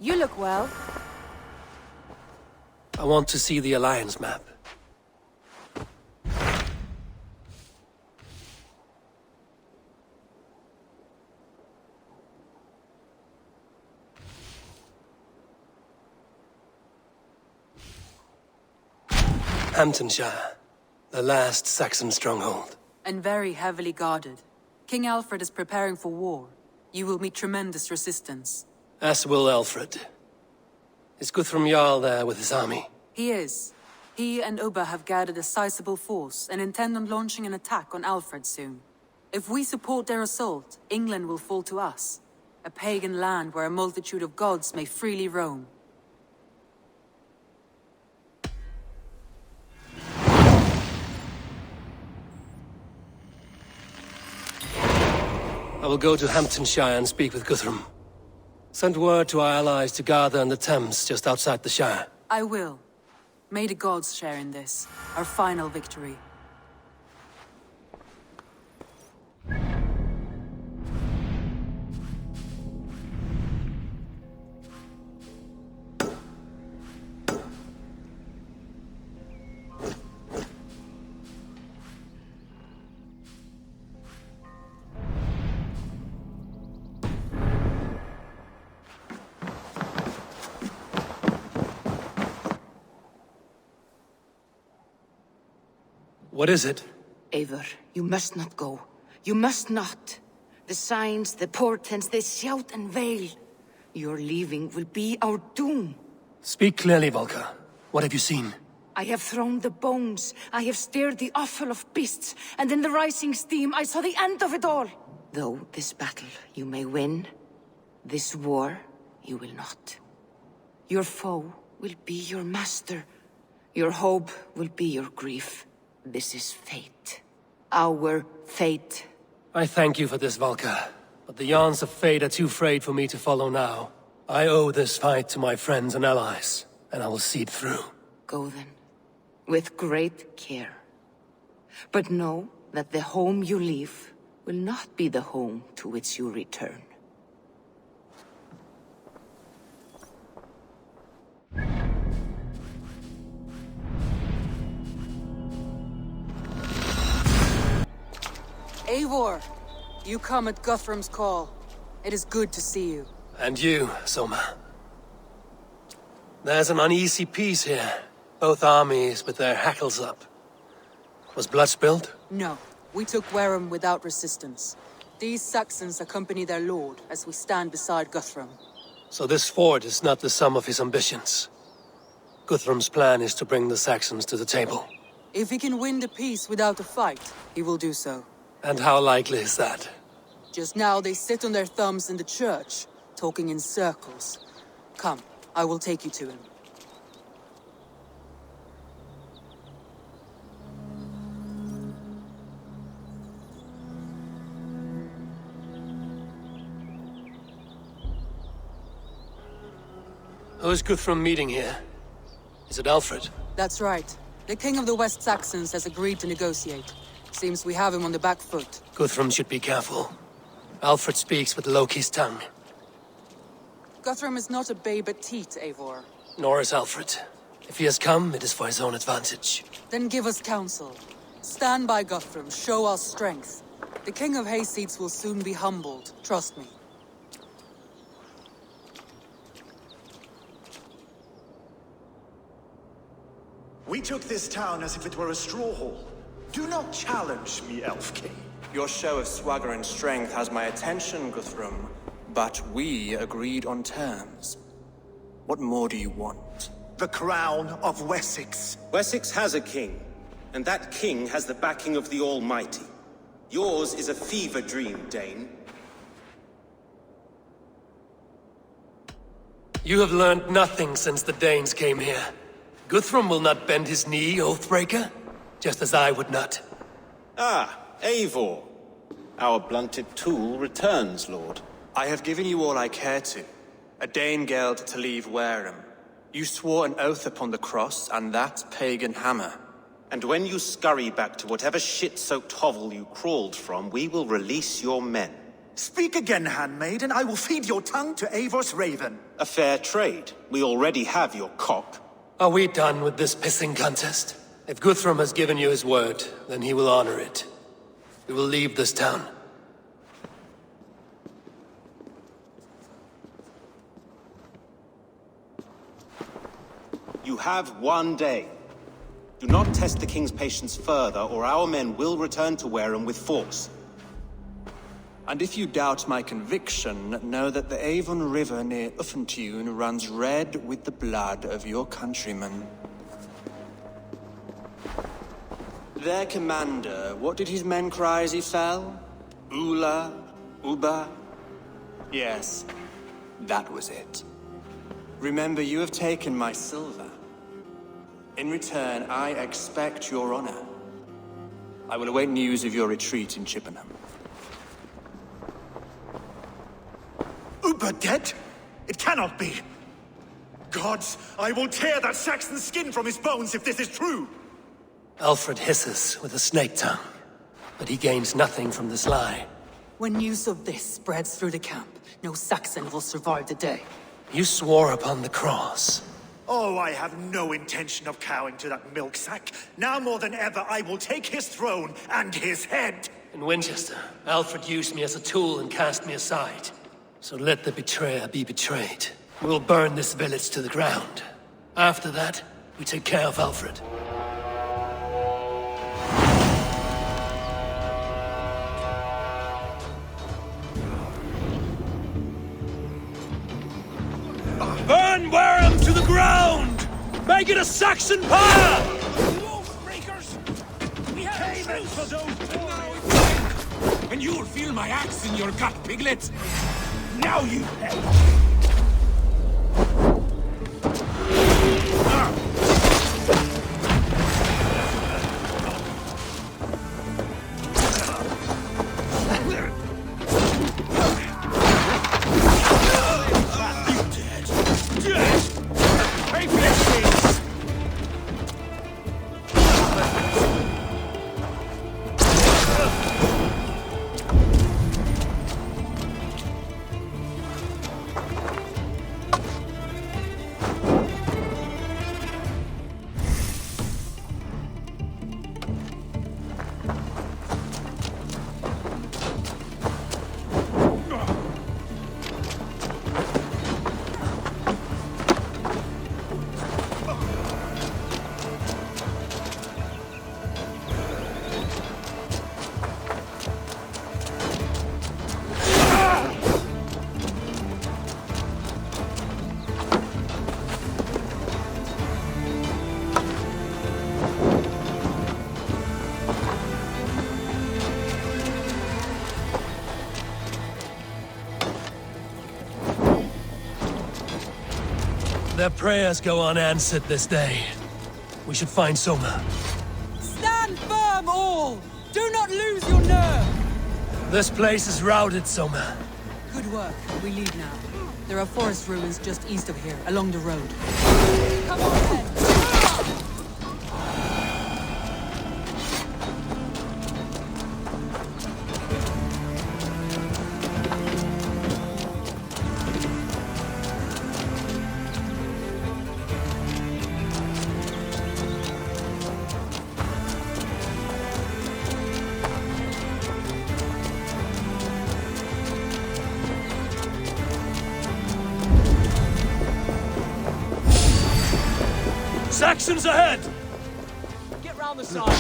You look well. I want to see the Alliance map. Hamptonshire, the last Saxon stronghold. And very heavily guarded. King Alfred is preparing for war. You will meet tremendous resistance. As will Alfred. Is Guthrum Jarl there with his army? He is. He and Ubba have gathered a sizable force and intend on launching an attack on Alfred soon. If we support their assault, England will fall to us. A pagan land where a multitude of gods may freely roam. I will go to Hamptonshire and speak with Guthrum. Send word to our allies to gather on the Thames just outside the Shire. I will. May the gods share in this, our final victory. What is it? Eivor, you must not go. You must not. The signs, the portents, they shout and wail. Your leaving will be our doom. Speak clearly, Volker. What have you seen? I have thrown the bones. I have stirred the offal of beasts. And in the rising steam, I saw the end of it all. Though this battle you may win, this war you will not. Your foe will be your master. Your hope will be your grief. This is fate. Our fate. I thank you for this, Volker. But the yarns of fate are too frayed for me to follow now. I owe this fight to my friends and allies, and I will see it through. Go then, with great care. But know that the home you leave will not be the home to which you return. Eivor, you come at Guthrum's call. It is good to see you. And you, Soma. There's an uneasy peace here. Both armies with their hackles up. Was blood spilled? No, we took Wareham without resistance. These Saxons accompany their lord as we stand beside Guthrum. So this fort is not the sum of his ambitions. Guthrum's plan is to bring the Saxons to the table. If he can win the peace without a fight, he will do so. And how likely is that? Just now they sit on their thumbs in the church, talking in circles. Come, I will take you to him. Who is Guthrum meeting here? Is it Alfred? That's right. The king of the West Saxons has agreed to negotiate. Seems we have him on the back foot. Guthrum should be careful. Alfred speaks with Loki's tongue. Guthrum is not a babe at teat, Eivor. Nor is Alfred. If he has come, it is for his own advantage. Then give us counsel. Stand by Guthrum, show our strength. The king of Hayseeds will soon be humbled, trust me. We took this town as if it were a straw hall. Do not challenge me, Elf King. Your show of swagger and strength has my attention, Guthrum. But we agreed on terms. What more do you want? The crown of Wessex. Wessex has a king, and that king has the backing of the Almighty. Yours is a fever dream, Dane. You have learned nothing since the Danes came here. Guthrum will not bend his knee, Oathbreaker, just as I would not. Ah, Eivor. Our blunted tool returns, Lord. I have given you all I care to. A Danegeld to leave Wareham. You swore an oath upon the cross, and that pagan hammer. And when you scurry back to whatever shit-soaked hovel you crawled from, we will release your men. Speak again, handmaid, and I will feed your tongue to Eivor's raven. A fair trade. We already have your cock. Are we done with this pissing contest? If Guthrum has given you his word, then he will honor it. We will leave this town. You have 1 day. Do not test the king's patience further, or our men will return to Wareham with force. And if you doubt my conviction, know that the Avon River near Uffentune runs red with the blood of your countrymen. Their commander, what did his men cry as he fell? Ula? Uba? Yes, that was it. Remember, you have taken my silver. In return, I expect your honor. I will await news of your retreat in Chippenham. Uber dead? It cannot be. Gods, I will tear that Saxon's skin from his bones if this is true. Alfred hisses with a snake tongue, but he gains nothing from this lie. When news of this spreads through the camp, no Saxon will survive the day. You swore upon the cross. Oh, I have no intention of cowing to that milk sack. Now more than ever, I will take his throne and his head. In Winchester, Alfred used me as a tool and cast me aside. So let the betrayer be betrayed. We'll burn this village to the ground. After that, we take care of Alfred. Burn Wareham to the ground! Make it a Saxon pyre! We have truth for those and you'll feel my axe in your gut, piglet! Now you pay! Their prayers go unanswered this day. We should find Soma. Stand firm, all! Do not lose your nerve! This place is routed, Soma. Good work. We leave now. There are forest ruins just east of here, along the road. Come on, then! Saxons ahead! Get round the side!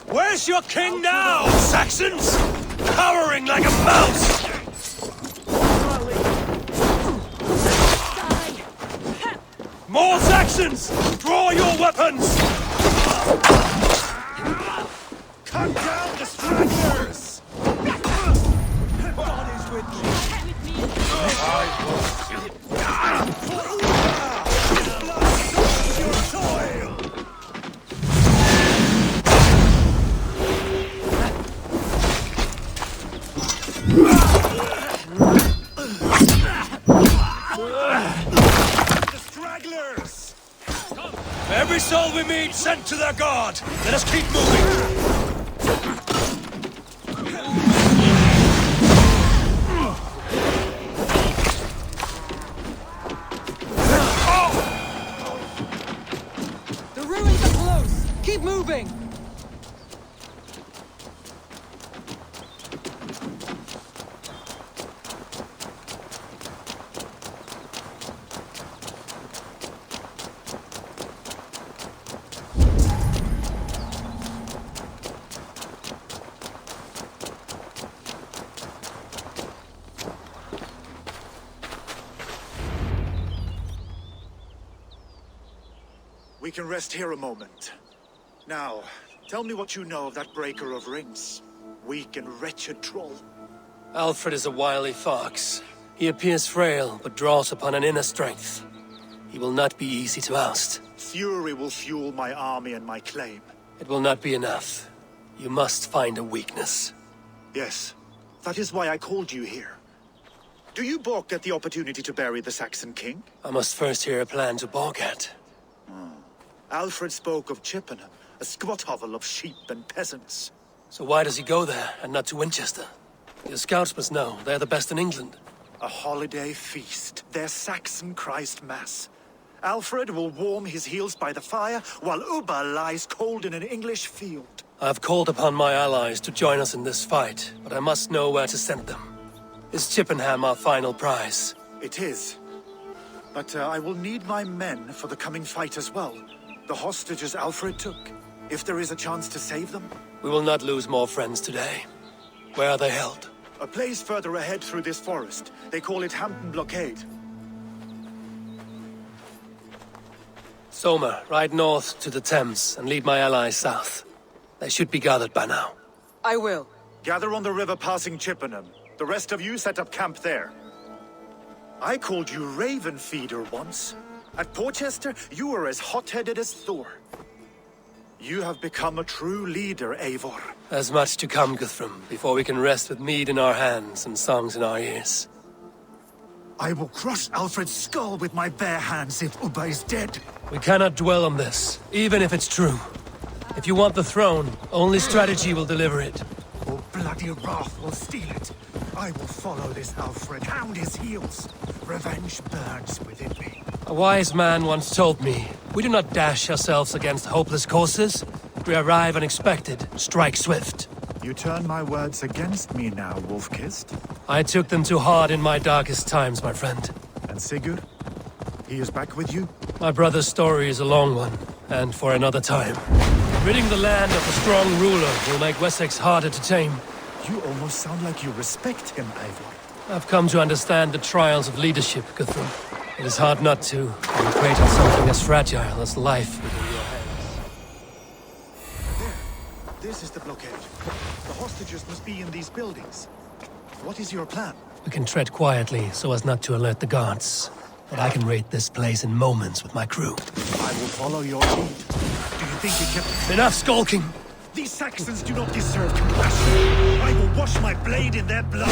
Where's your king now, Saxons? Cowering like a mouse! More Saxons! Draw your weapons! Cut down the stragglers! God is with me! Every soul we meet, sent to their god! Let us keep moving! The ruins are close! Keep moving! We can rest here a moment. Now, tell me what you know of that breaker of rings. Weak and wretched troll. Alfred is a wily fox. He appears frail, but draws upon an inner strength. He will not be easy to oust. Fury will fuel my army and my claim. It will not be enough. You must find a weakness. Yes, that is why I called you here. Do you balk at the opportunity to bury the Saxon king? I must first hear a plan to balk at. Alfred spoke of Chippenham, a squat hovel of sheep and peasants. So why does he go there, and not to Winchester? Your scouts must know, they're the best in England. A holiday feast, their Saxon Christ Mass. Alfred will warm his heels by the fire, while Ubba lies cold in an English field. I have called upon my allies to join us in this fight, but I must know where to send them. Is Chippenham our final prize? It is. But I will need my men for the coming fight as well. The hostages Alfred took. If there is a chance to save them. We will not lose more friends today. Where are they held? A place further ahead through this forest. They call it Hampton Blockade. Somer, ride north to the Thames and lead my allies south. They should be gathered by now. I will. Gather on the river passing Chippenham. The rest of you set up camp there. I called you Raven Feeder once. At Porchester, you were as hot-headed as Thor. You have become a true leader, Eivor. There's much to come, Guthrum, before we can rest with mead in our hands and songs in our ears. I will crush Alfred's skull with my bare hands if Ubba is dead. We cannot dwell on this, even if it's true. If you want the throne, only strategy will deliver it. Or bloody wrath will steal it. I will follow this Alfred, hound his heels. Revenge burns within me. A wise man once told me, we do not dash ourselves against hopeless courses. We arrive unexpected, strike swift. You turn my words against me now, Wolf-Kissed. I took them too hard in my darkest times, my friend. And Sigurd? He is back with you? My brother's story is a long one, and for another time. Ridding the land of a strong ruler will make Wessex harder to tame. You almost sound like you respect him, Eivor. I've come to understand the trials of leadership, Guthrum. It is hard not to, when you create something as fragile as life within your hands. There. This is the blockade. The hostages must be in these buildings. What is your plan? We can tread quietly so as not to alert the guards. But I can raid this place in moments with my crew. I will follow your lead. Do you think you kept... Enough skulking! These Saxons do not deserve compassion. I will wash my blade in their blood.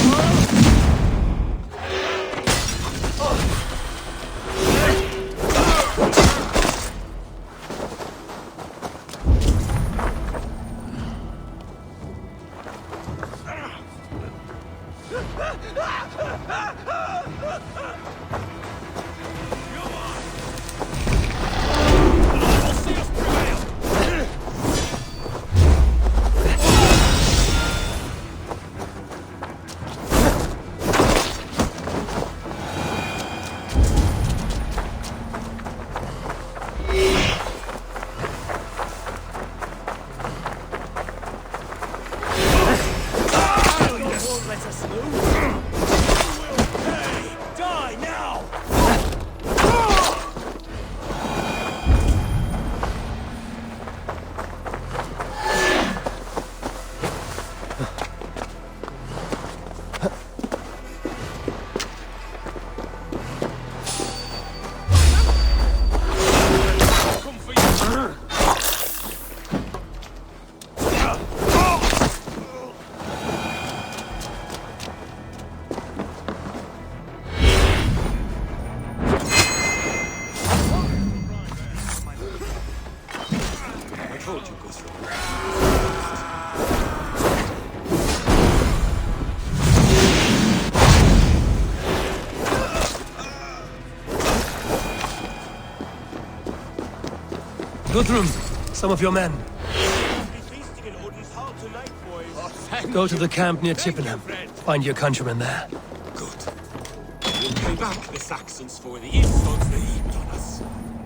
told you, Guthrum. Guthrum, some of your men. Go to the camp near Chippenham. Find your countrymen there. Good. We'll pay back the Saxons for the insults they heaped on us.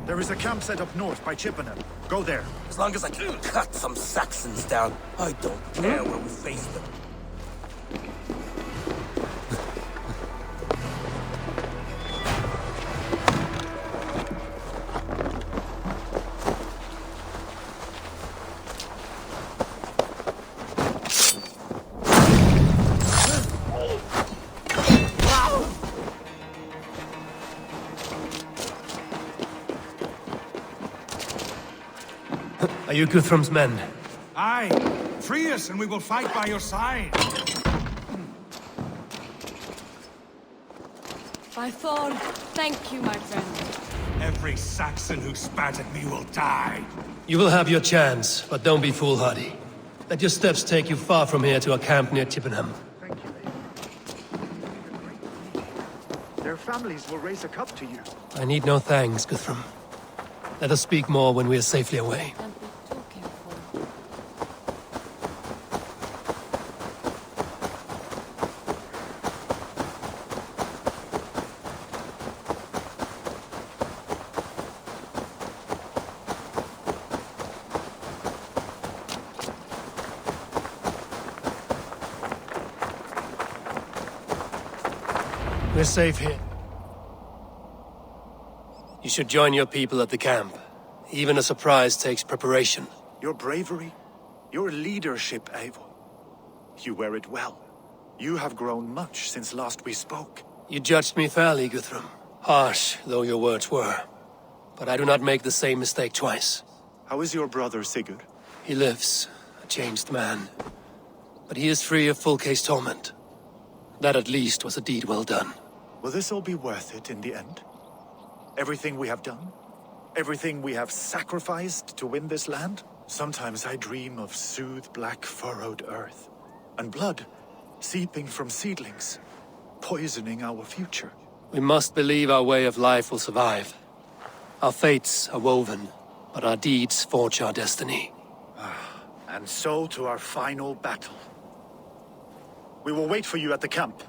There is a camp set up north by Chippenham. Go there. As long as I can cut some Saxons down, I don't care where we face them. Are you Guthrum's men? Aye. Free us and we will fight by your side. By Thor, thank you, my friend. Every Saxon who spat at me will die. You will have your chance, but don't be foolhardy. Let your steps take you far from here to a camp near Chippenham. Thank you. Their families will raise a cup to you. I need no thanks, Guthrum. Let us speak more when we are safely away. Don't be too careful. We're safe here. You should join your people at the camp. Even a surprise takes preparation. Your bravery, your leadership, Eivor. You wear it well. You have grown much since last we spoke. You judged me fairly, Guthrum. Harsh though your words were. But I do not make the same mistake twice. How is your brother, Sigurd? He lives, a changed man. But he is free of full case torment. That at least was a deed well done. Will this all be worth it in the end? Everything we have done? Everything we have sacrificed to win this land? Sometimes I dream of soothed black furrowed earth, and blood seeping from seedlings, poisoning our future. We must believe our way of life will survive. Our fates are woven, but our deeds forge our destiny. And so to our final battle. We will wait for you at the camp.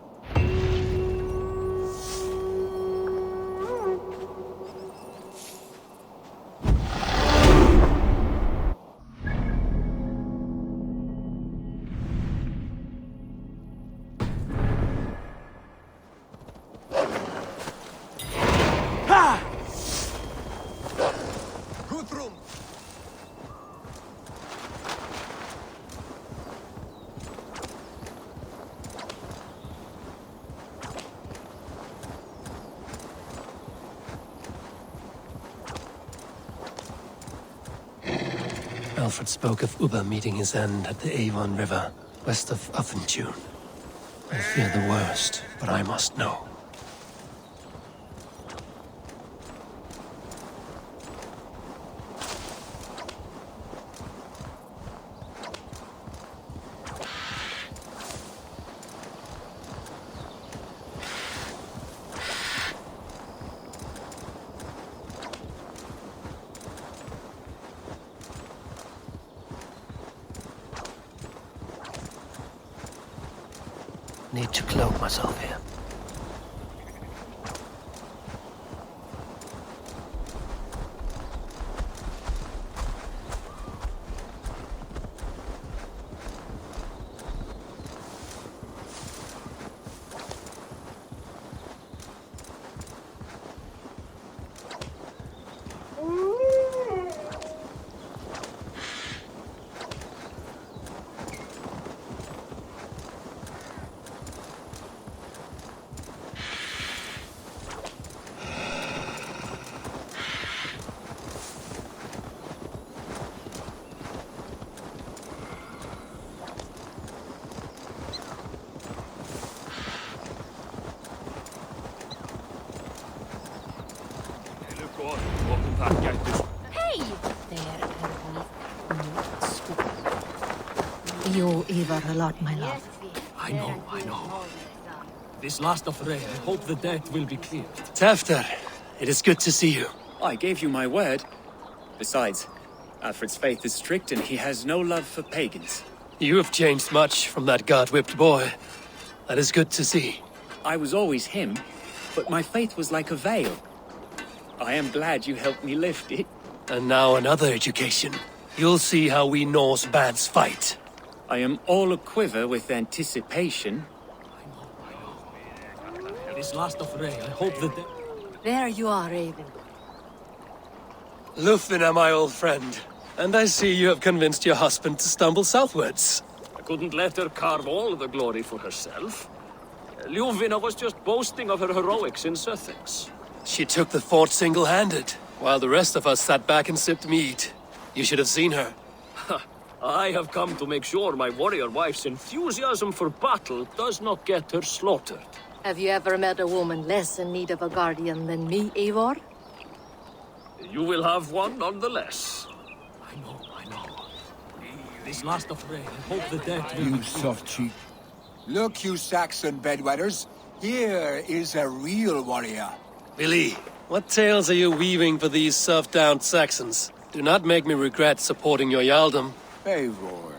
Alfred spoke of Ubba meeting his end at the Avon River, west of Uffentune. I fear the worst, but I must know. Need to cloak myself here. you owe Eivor a lot, my love. I know. This last affray, I hope the debt will be cleared. Tafter, it is good to see you. I gave you my word. Besides, Alfred's faith is strict and he has no love for pagans. You have changed much from that God-whipped boy. That is good to see. I was always him, but my faith was like a veil. I am glad you helped me lift it. And now another education. You'll see how we Norse bands fight. I am all aquiver with anticipation. This last affray, I hope the debt... There you are, Raven. Lufina, my old friend. And I see you have convinced your husband to stumble southwards. I couldn't let her carve all the glory for herself. Lufina was just boasting of her heroics in Esasens. She took the fort single-handed, while the rest of us sat back and sipped mead. You should have seen her. I have come to make sure my warrior wife's enthusiasm for battle does not get her slaughtered. Have you ever met a woman less in need of a guardian than me, Eivor? You will have one nonetheless. I know. This last affray, I hope the debt will You be soft cheek. Look, you Saxon bedwetters. Here is a real warrior. Billy, what tales are you weaving for these soft-down Saxons? Do not make me regret supporting your Jarldom. Eivor,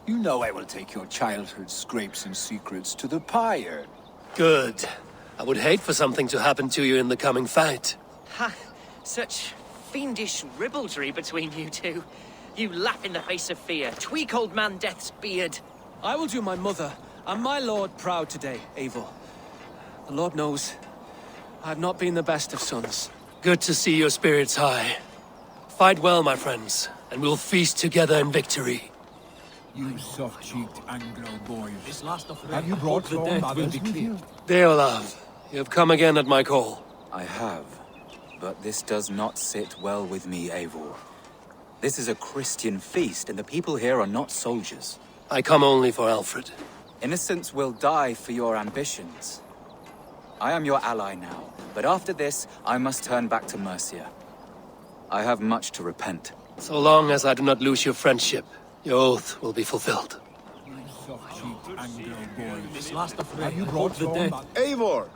you know I will take your childhood scrapes and secrets to the pyre. Good. I would hate for something to happen to you in the coming fight. Ha! Such fiendish ribaldry between you two. You laugh in the face of fear, tweak old man Death's beard. I will do my mother and my lord proud today, Eivor. The Lord knows, I have not been the best of sons. Good to see your spirits high. Fight well, my friends, and we'll feast together in victory. You soft-cheeked Anglo boys. This last affray, Have you I brought hope the your debt will mothers be with cleared. you? Deolav, you have come again at my call. I have, but this does not sit well with me, Eivor. This is a Christian feast, and the people here are not soldiers. I come only for Alfred. Innocents will die for your ambitions. I am your ally now, but after this, I must turn back to Mercia. I have much to repent. So long as I do not lose your friendship, your oath will be fulfilled. You soft-cheeked Anglo boys. This last affray, Have you I brought hope the your debt... Eivor!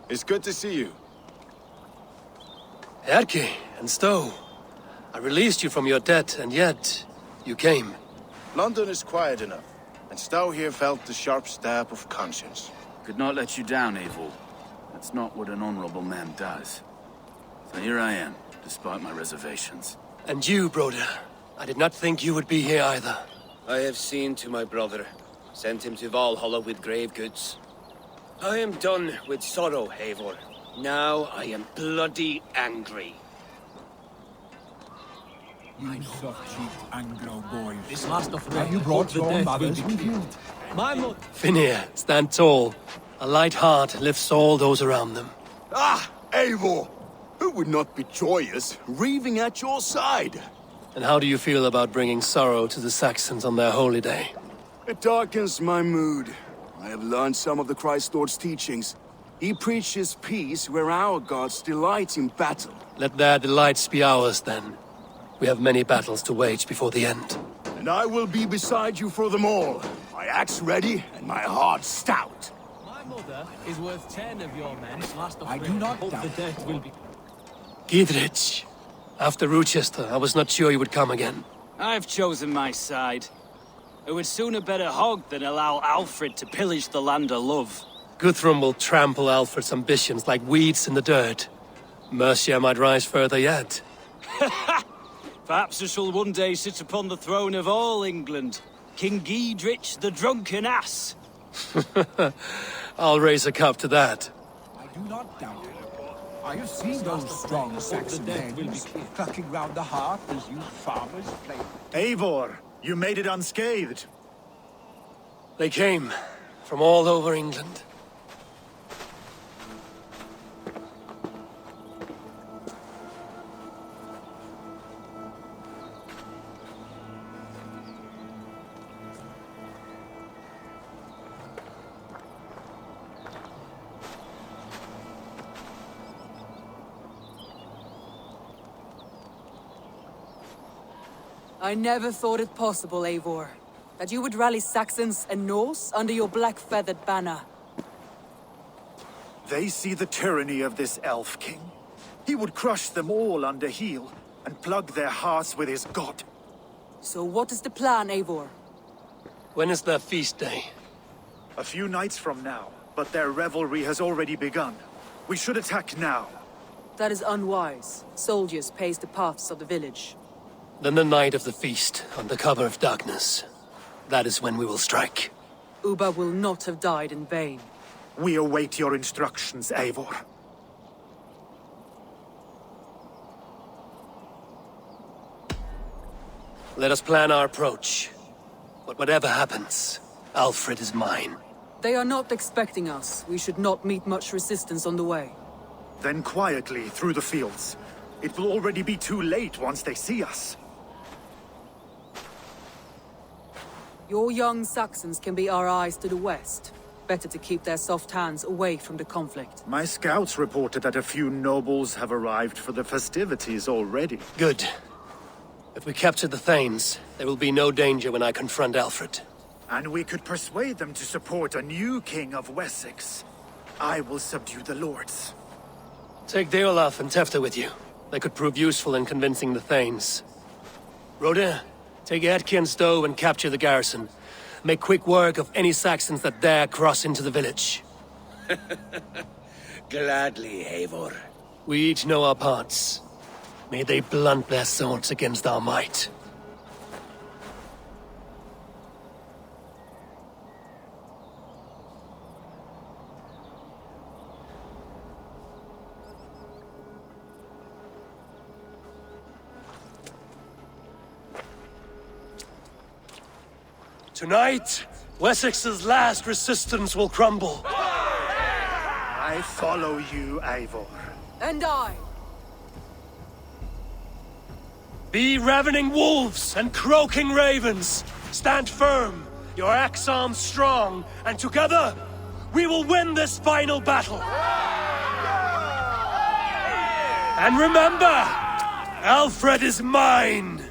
It's good to see you. Erke and Stowe. I released you from your debt, and yet you came. London is quiet enough, and Stowe here felt the sharp stab of conscience. Could not let you down, Eivor. That's not what an honorable man does. So here I am, despite my reservations. And you, Broder. I did not think you would be here either. I have seen to my brother. Sent him to Valhalla with grave goods. I am done with sorrow, Eivor. Now I am bloody angry. You soft-cheeked Anglo boys. This last affray, Have you I brought hope the your debt will mothers be with cleared. you? My mother... Finir, stand tall. A light heart lifts all those around them. Ah, Eivor! Who would not be joyous, raving at your side? And how do you feel about bringing sorrow to the Saxons on their holy day? It darkens my mood. I have learned some of the Christ Lord's teachings. He preaches peace where our gods delight in battle. Let their delights be ours, then. We have many battles to wage before the end. And I will be beside you for them all. My axe ready and my heart stout. My mother is worth 10 of your men. This last affray, I do not hope doubt the debt will be... Gidrich. After Rochester, I was not sure you would come again. I've chosen my side. I would sooner bet a hog than allow Alfred to pillage the land of love. Guthrum will trample Alfred's ambitions like weeds in the dirt. Mercia might rise further yet. Perhaps I shall one day sit upon the throne of all England. King Giedrich the drunken ass. I'll raise a cup to that. I do not doubt it. I have seen those strong Saxon men clucking round the hearth as you farmers play. Eivor, you made it unscathed. They came from all over England. I never thought it possible, Eivor. That you would rally Saxons and Norse under your black-feathered banner. They see the tyranny of this elf king. He would crush them all under heel and plug their hearts with his god. So what is the plan, Eivor? When is their feast day? A few nights from now, but their revelry has already begun. We should attack now. That is unwise. Soldiers pace the paths of the village. Then the night of the feast, under cover of darkness. That is when we will strike. Ubba will not have died in vain. We await your instructions, Eivor. Let us plan our approach. But whatever happens, Alfred is mine. They are not expecting us. We should not meet much resistance on the way. Then quietly through the fields. It will already be too late once they see us. Your young Saxons can be our eyes to the west. Better to keep their soft hands away from the conflict. My scouts reported that a few nobles have arrived for the festivities already. Good. If we capture the Thanes, there will be no danger when I confront Alfred. And we could persuade them to support a new king of Wessex. I will subdue the lords. Take Deolaf and Tefta with you. They could prove useful in convincing the Thanes. Rodin, take Edki and Stowe and capture the garrison. Make quick work of any Saxons that dare cross into the village. Gladly, Eivor. We each know our parts. May they blunt their swords against our might. Tonight, Wessex's last resistance will crumble. I follow you, Eivor. And I. Be ravening wolves and croaking ravens. Stand firm, your axe arms strong, and together, we will win this final battle. And remember, Alfred is mine.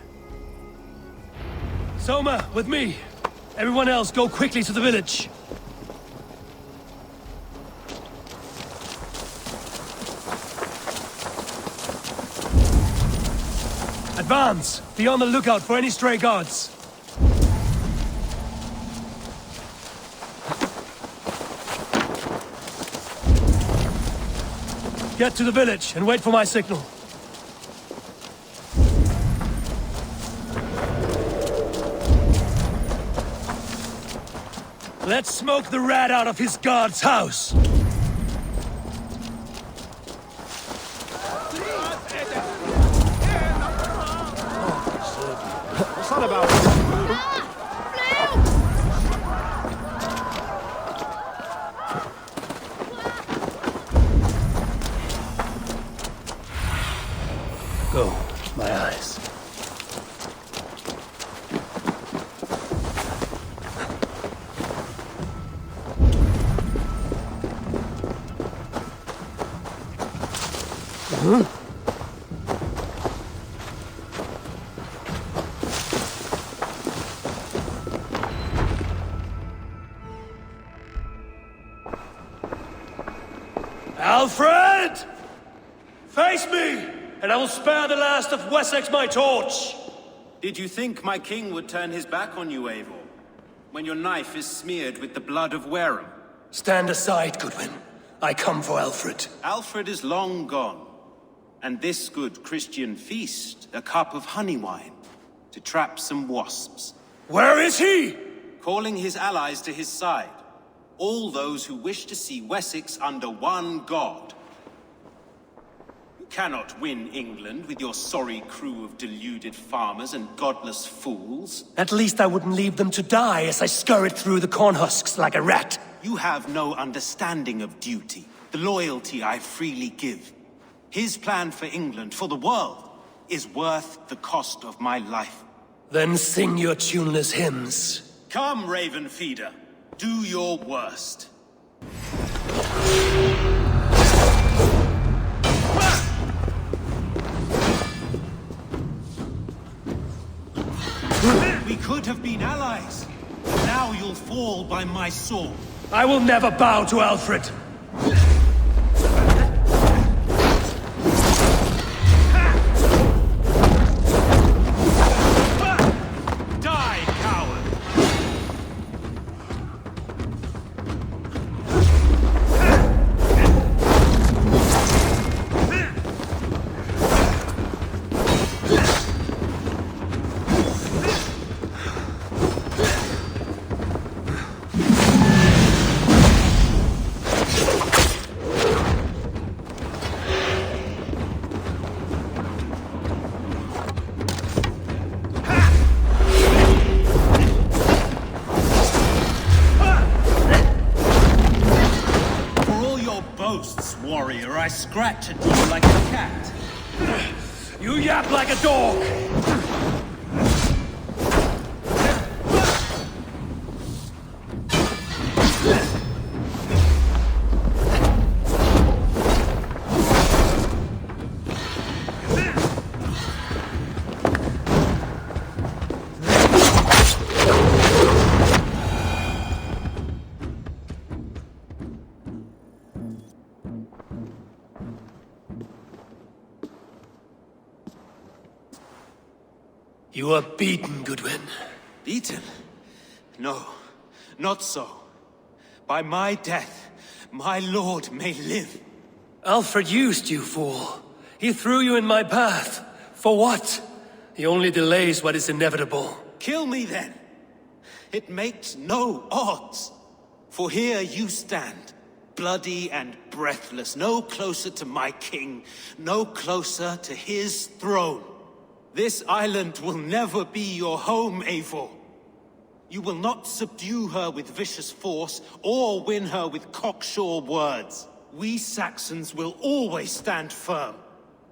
Soma, with me. Everyone else, go quickly to the village. Advance! Be on the lookout for any stray guards. Get to the village and wait for my signal. Let's smoke the rat out of his guard's house. What's that about? Go, my eyes. Alfred! Face me, and I will spare the last of Wessex my torch! Did you think my king would turn his back on you, Eivor? When your knife is smeared with the blood of Wareham? Stand aside, Goodwin. I come for Alfred. Alfred is long gone. And this good Christian feast, a cup of honey wine, to trap some wasps. Where is he? Calling his allies to his side. All those who wish to see Wessex under one god. You cannot win England with your sorry crew of deluded farmers and godless fools. At least I wouldn't leave them to die as I scurried through the corn husks like a rat. You have no understanding of duty, the loyalty I freely give. His plan for England, for the world, is worth the cost of my life. Then sing your tuneless hymns. Come, Raven Feeder. Do your worst. We could have been allies. Now you'll fall by my sword. I will never bow to Alfred! Die, coward! Warrior, I scratch at you like a cat. You yap like a dog! You are beaten, Goodwin. Beaten? No, not so. By my death, my lord may live. Alfred used you, fool. He threw you in my path. For what? He only delays what is inevitable. Kill me then. It makes no odds. For here you stand, bloody and breathless, no closer to my king, no closer to his throne. This island will never be your home, Eivor. You will not subdue her with vicious force, or win her with cocksure words. We Saxons will always stand firm,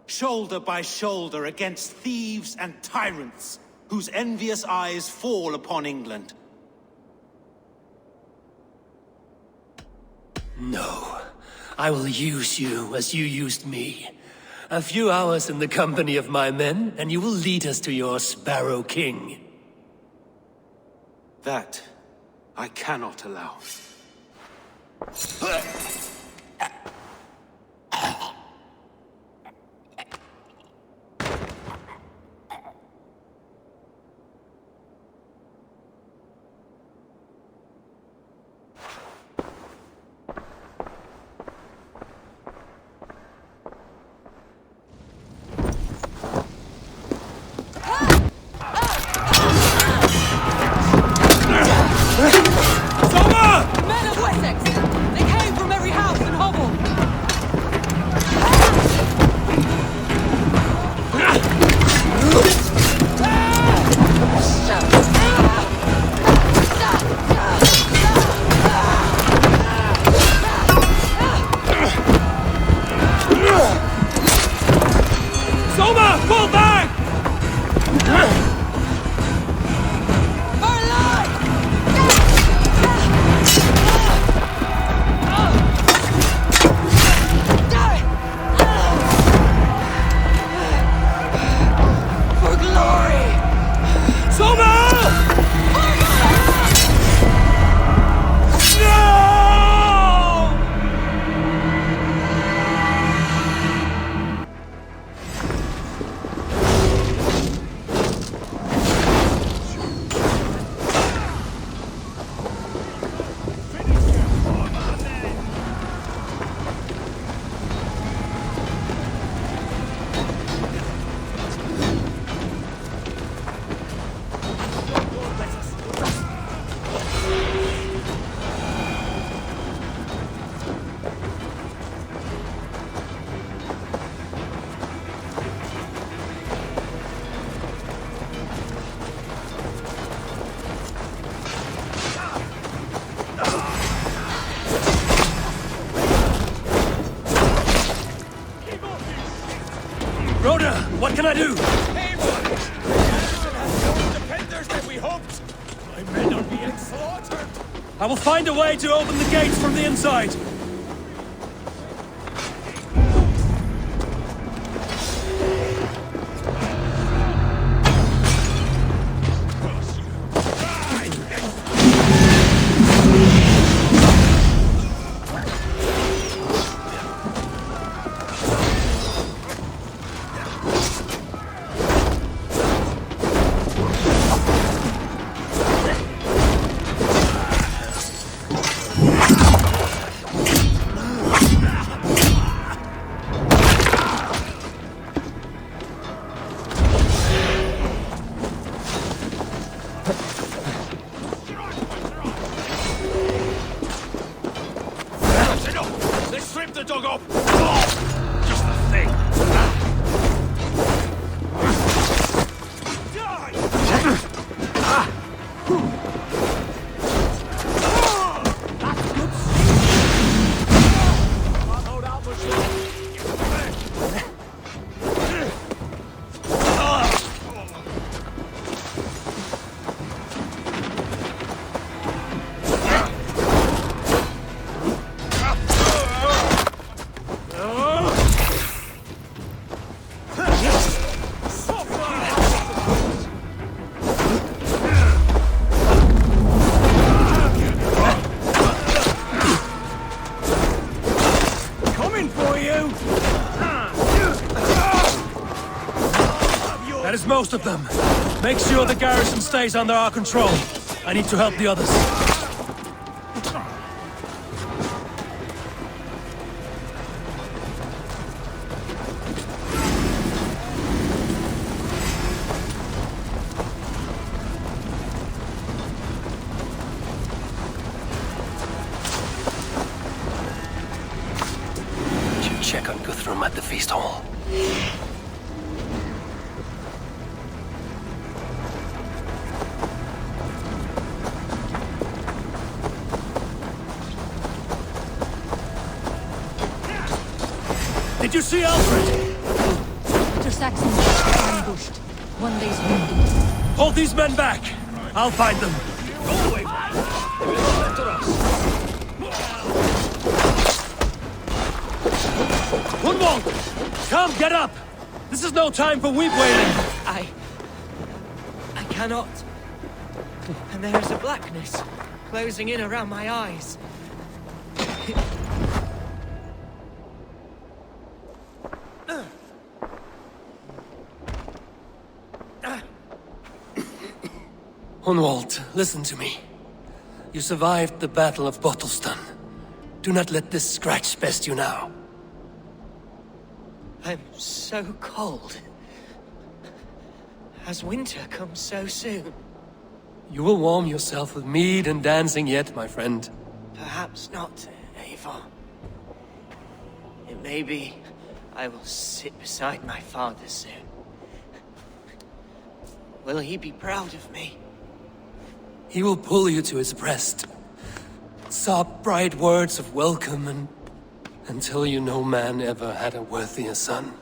shoulder by shoulder against thieves and tyrants, whose envious eyes fall upon England. No, I will use you as you used me. A few hours in the company of my men, and you will lead us to your Sparrow King. That I cannot allow. What can I do? Defenders that we hoped. My men are being slaughtered. I will find a way to open the gates from the inside. Let's strip the dog up! Just the thing! That is most of them. Make sure the garrison stays under our control. I need to help the others. Check on Guthrum at the feast hall. Did you see Alfred? After Saxons are ambushed. One day's wounded. Hold these men back. I'll find them. Go away! Enter us! Gunwald! Come, get up! This is no time for weep wailing! I cannot. And there is a blackness closing in around my eyes. Gunwald, listen to me. You survived the Battle of Bottleston. Do not let this scratch best you now. I'm so cold. Has winter come so soon? You will warm yourself with mead and dancing yet, my friend. Perhaps not, Eivor. It may be I will sit beside my father soon. Will he be proud of me? He will pull you to his breast. Sob bright words of welcome and until you no man ever had a worthier son.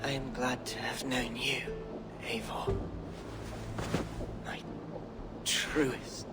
I am glad to have known you, Eivor. My truest.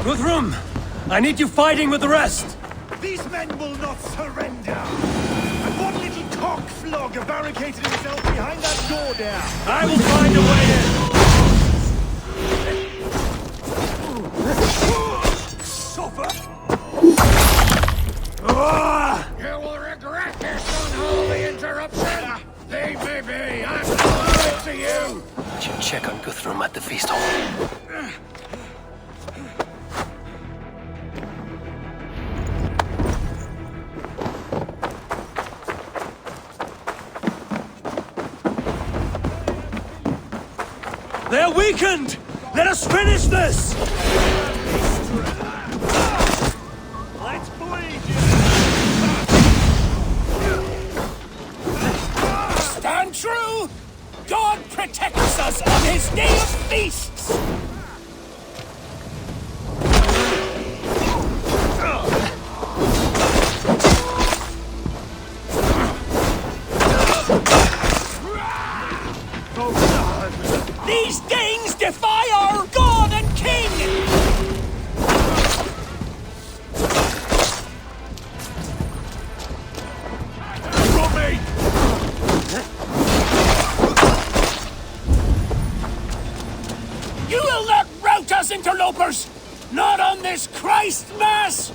Guthrum, I need you fighting with the rest. These men will not surrender. And one little cock flogger barricaded himself behind that door there. I will find a way in. Suffer! You will regret this unholy interruption. Leave me be. I'm loyal to you. Check on Guthrum at the feast hall. They're weakened! Let us finish this! Let's bleed Stand true! God protects us on his day of feasts! troopers! Not on this Christ Mass!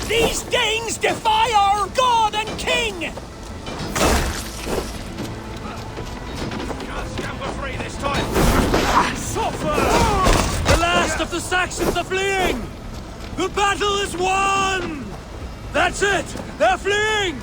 These Danes defy our God and King! Can't stand for free this time! Suffer! The last of the Saxons are fleeing! The battle is won! That's it! They're fleeing!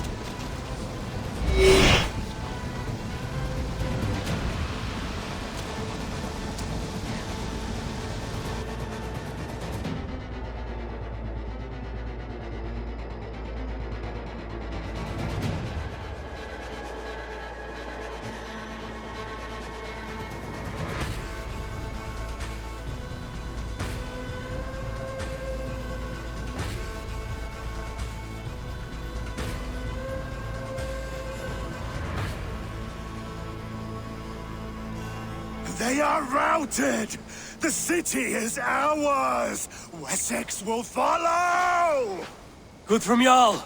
They are routed! The city is ours! Wessex will follow! Good from Jarl.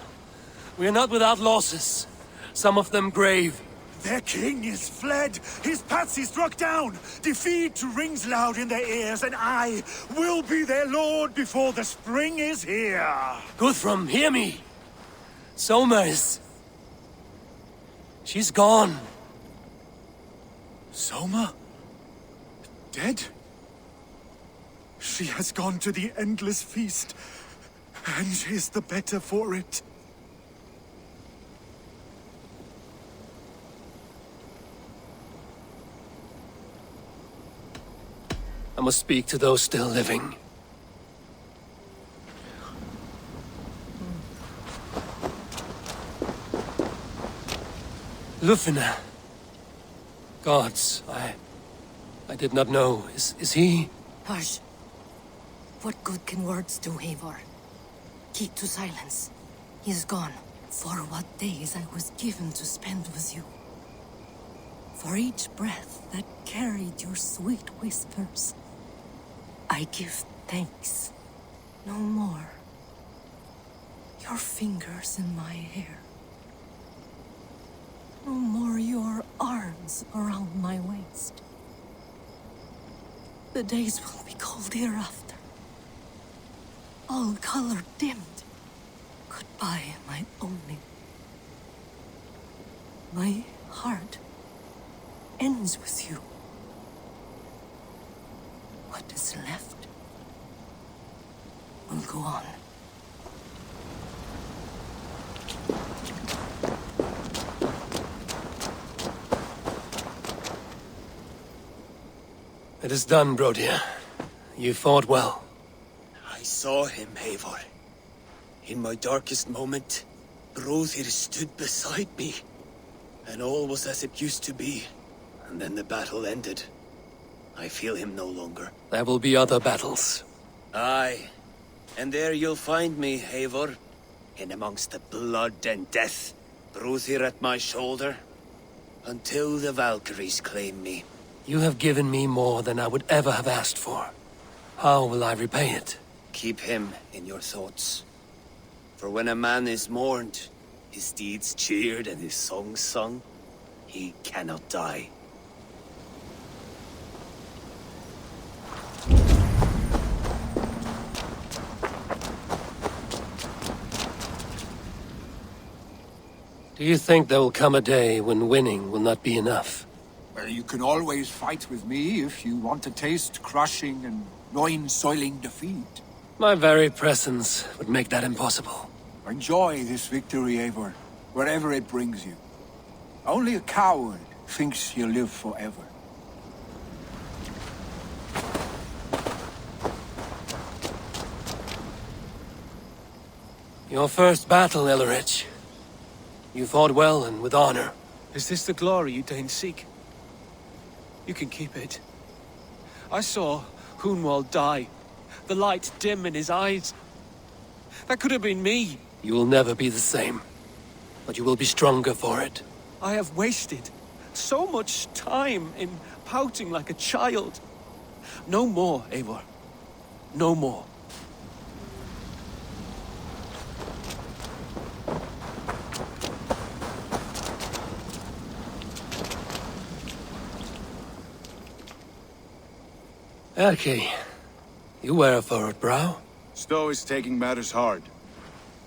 We are not without losses. Some of them grave. Their king is fled! His patsy struck down! Defeat rings loud in their ears, and I will be their lord before the spring is here! Guthrum, hear me! Soma she's gone. Soma? Dead? She has gone to the endless feast, and is the better for it. I must speak to those still living. Lufina. Gods, I did not know. Is he? Hush. What good can words do, Eivor? Keep to silence. He is gone. For what days I was given to spend with you. For each breath that carried your sweet whispers. I give thanks. No more. Your fingers in my hair. No more your arms around my waist. The days will be cold hereafter. All color dimmed. Goodbye, my only. My heart ends with you. What is left will go on. It is done, Brodir. You fought well. I saw him, Eivor. In my darkest moment, Brodir stood beside me. And all was as it used to be. And then the battle ended. I feel him no longer. There will be other battles. Aye. And there you'll find me, Eivor. In amongst the blood and death. Brodir at my shoulder. Until the Valkyries claim me. You have given me more than I would ever have asked for. How will I repay it? Keep him in your thoughts. For when a man is mourned, his deeds cheered and his songs sung, he cannot die. Do you think there will come a day when winning will not be enough? Well, you can always fight with me if you want to taste crushing and loin-soiling defeat. My very presence would make that impossible. Enjoy this victory, Eivor, wherever it brings you. Only a coward thinks he'll live forever. Your first battle, Ellerich. You fought well and with honor. Is this the glory you Danes seek? You can keep it. I saw Hunwald die. The light dim in his eyes. That could have been me. You will never be the same. But you will be stronger for it. I have wasted so much time in pouting like a child. No more, Eivor. No more. Erki, you wear a furrowed brow. Stowe is taking matters hard.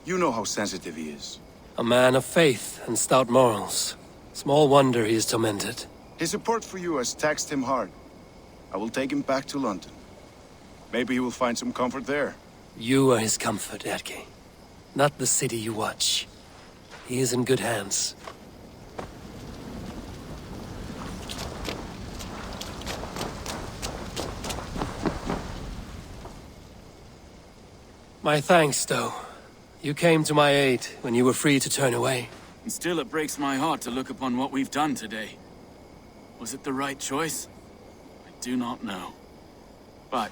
You know how sensitive he is. A man of faith and stout morals. Small wonder he is tormented. His support for you has taxed him hard. I will take him back to London. Maybe he will find some comfort there. You are his comfort, Erki. Not the city you watch. He is in good hands. My thanks, Stowe. You came to my aid when you were free to turn away. And still it breaks my heart to look upon what we've done today. Was it the right choice? I do not know. But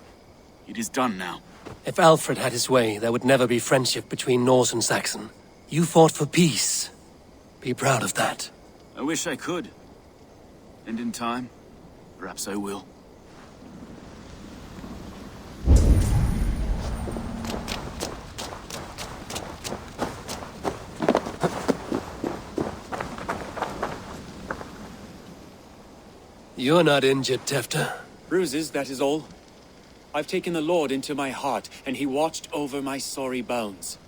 it is done now. If Alfred had his way, there would never be friendship between Norse and Saxon. You fought for peace. Be proud of that. I wish I could. And in time, perhaps I will. You're not injured, Tefta. Bruises, that is all. I've taken the Lord into my heart, and he watched over my sorry bones.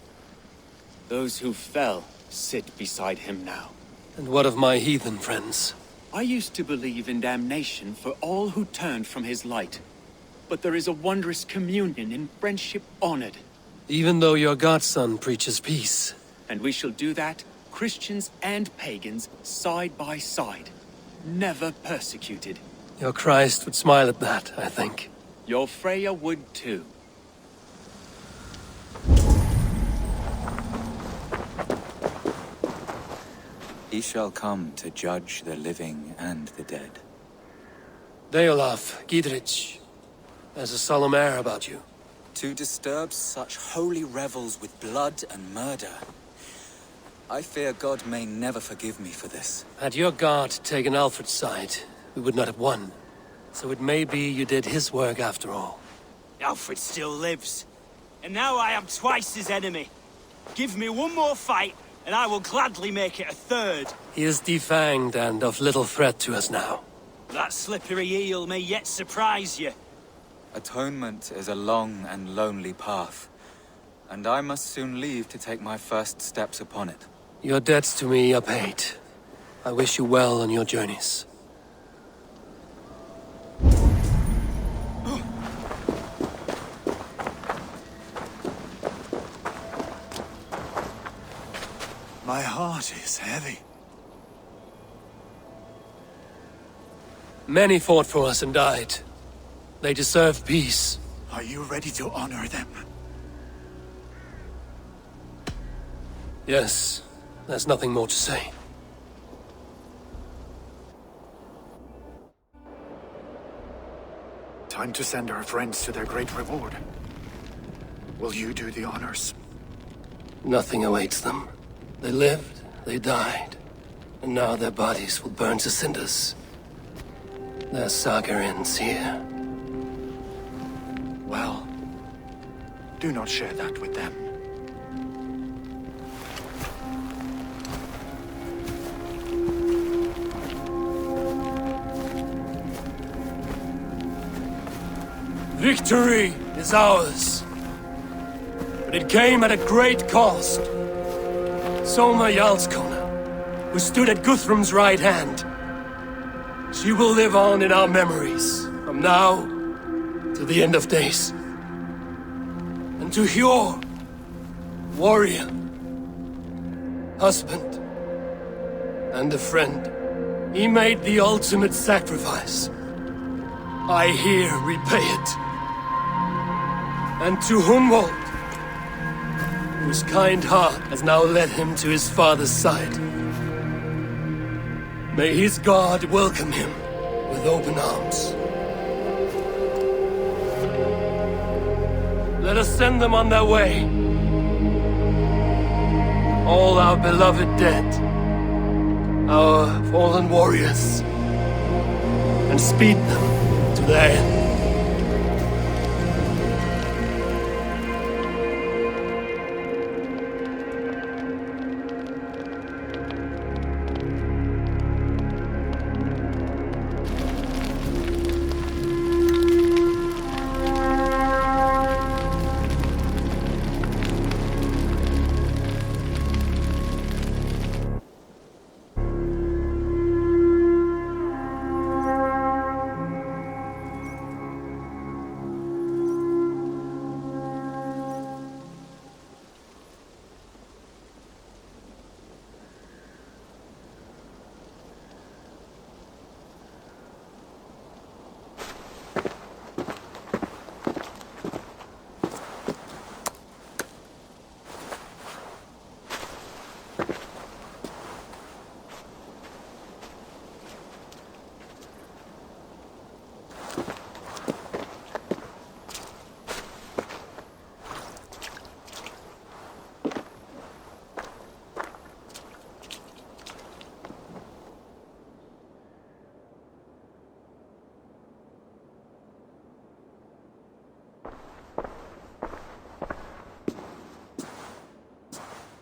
Those who fell sit beside him now. And what of my heathen friends? I used to believe in damnation for all who turned from his light. But there is a wondrous communion in friendship honored. Even though your godson preaches peace. And we shall do that, Christians and pagans, side by side. Never persecuted. Your Christ would smile at that, I think. Your Freya would too. He shall come to judge the living and the dead. Deolaf, Gidrich, there's a solemn air about you. To disturb such holy revels with blood and murder. I fear God may never forgive me for this. Had your God taken Alfred's side, we would not have won. So it may be you did his work after all. Alfred still lives. And now I am twice his enemy. Give me one more fight, and I will gladly make it a third. He is defanged and of little threat to us now. That slippery eel may yet surprise you. Atonement is a long and lonely path, and I must soon leave to take my first steps upon it. Your debts to me are paid. I wish you well on your journeys. My heart is heavy. Many fought for us and died. They deserve peace. Are you ready to honor them? Yes. There's nothing more to say. Time to send our friends to their great reward. Will you do the honors? Nothing awaits them. They lived, they died, and now their bodies will burn to cinders. Their saga ends here. Well, do not share that with them. Victory is ours. But it came at a great cost. Soma Jarlskona, who stood at Guthrum's right hand. She will live on in our memories, from now to the end of days. And to Hjor, warrior, husband, and a friend, he made the ultimate sacrifice. I here repay it. And to Hunwald, whose kind heart has now led him to his father's side. May his God welcome him with open arms. Let us send them on their way. All our beloved dead, our fallen warriors, and speed them to their end.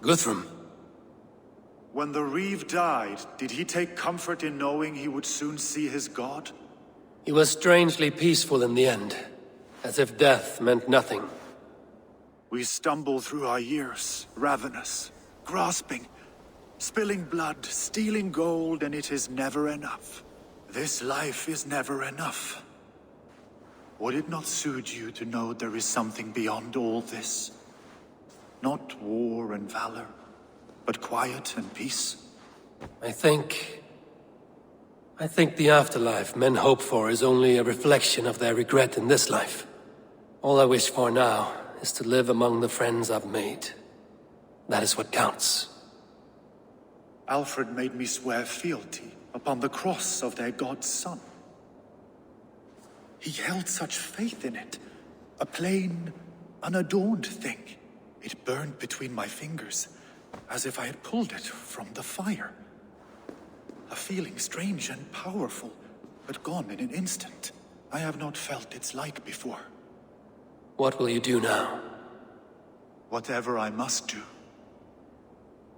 Guthrum. When the Reeve died, did he take comfort in knowing he would soon see his god? He was strangely peaceful in the end, as if death meant nothing. We stumble through our years, ravenous, grasping, spilling blood, stealing gold, and it is never enough. This life is never enough. Would it not soothe you to know there is something beyond all this? Not war and valor, but quiet and peace? I think the afterlife men hope for is only a reflection of their regret in this life. All I wish for now is to live among the friends I've made. That is what counts. Alfred made me swear fealty upon the cross of their god's son. He held such faith in it, a plain, unadorned thing. It burned between my fingers, as if I had pulled it from the fire. A feeling strange and powerful, but gone in an instant. I have not felt its like before. What will you do now? Whatever I must do.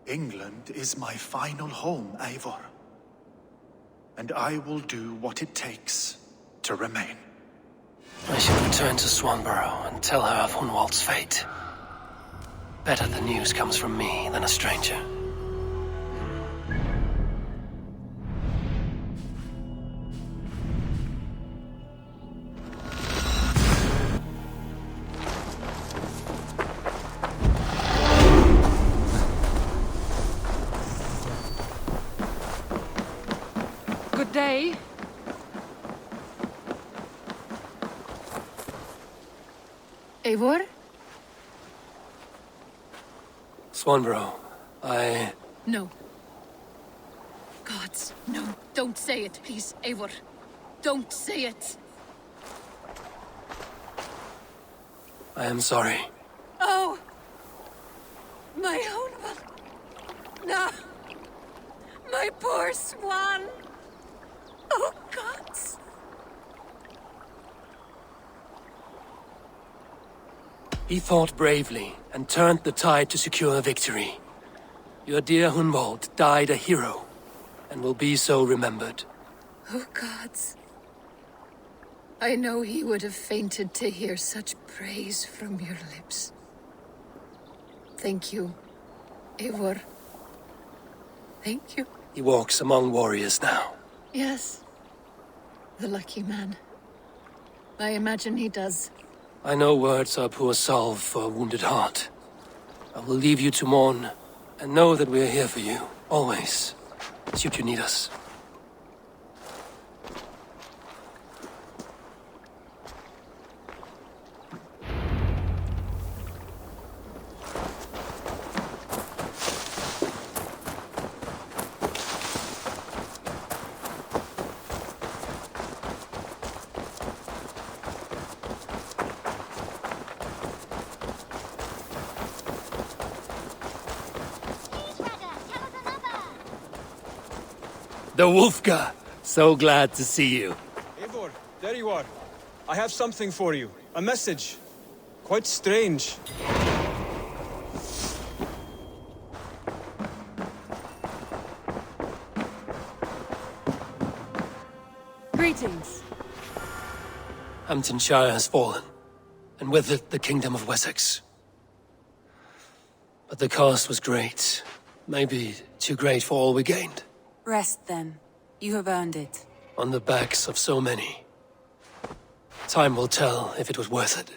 England is my final home, Eivor. And I will do what it takes to remain. I should return to Swanborough and tell her of Hunwald's fate. Better the news comes from me than a stranger. Good day. Eivor? Swanborough, No. Gods, no. Don't say it, please, Eivor. Don't say it. I am sorry. Oh! My own one. No! My poor swan! Oh, gods! He fought bravely and turned the tide to secure victory. Your dear Hunwald died a hero, and will be so remembered. Oh, gods. I know he would have fainted to hear such praise from your lips. Thank you, Eivor. Thank you. He walks among warriors now. Yes. The lucky man. I imagine he does. I know words are poor salve for a wounded heart. I will leave you to mourn, and know that we are here for you, always, should you need us. The Wolfga! So glad to see you. Eivor, there you are. I have something for you. A message. Quite strange. Greetings. Hamptonshire has fallen, and with it the Kingdom of Wessex. But the cost was great. Maybe too great for all we gained. Rest then. You have earned it. On the backs of so many. Time will tell if it was worth it.